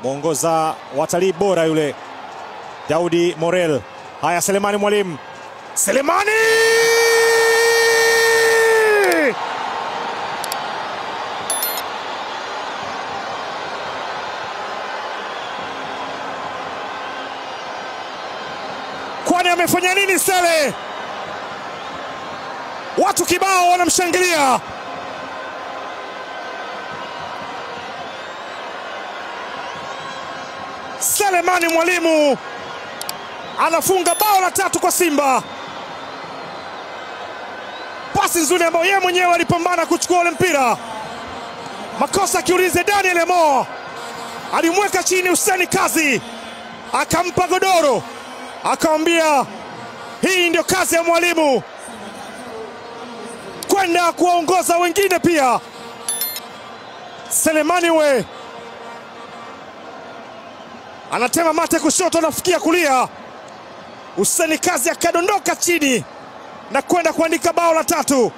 mwongoza watalii bora yule Daudi Morel. Haya, Selemani Mwalimu. Selemani! Kwani amefanya nini Sele? Watu kibao wanamshangilia. Selemani Mwalimu anafunga bao la 3 kwa Simba. Pasi nzuri ambayo yeye mwenyewe alipambana kuchukua ule mpira. Makosa kiulize Daniel Mo. Alimweka chini Hussein Kazi. Akampa godoro. Akamwambia hii ndio kazi ya mwalimu, kwenda kuongoza wengine pia. Selemani we anatema mate kushoto, anafikia kulia. Hussein Kazi akadondoka chini na kwenda kuandika bao la 3.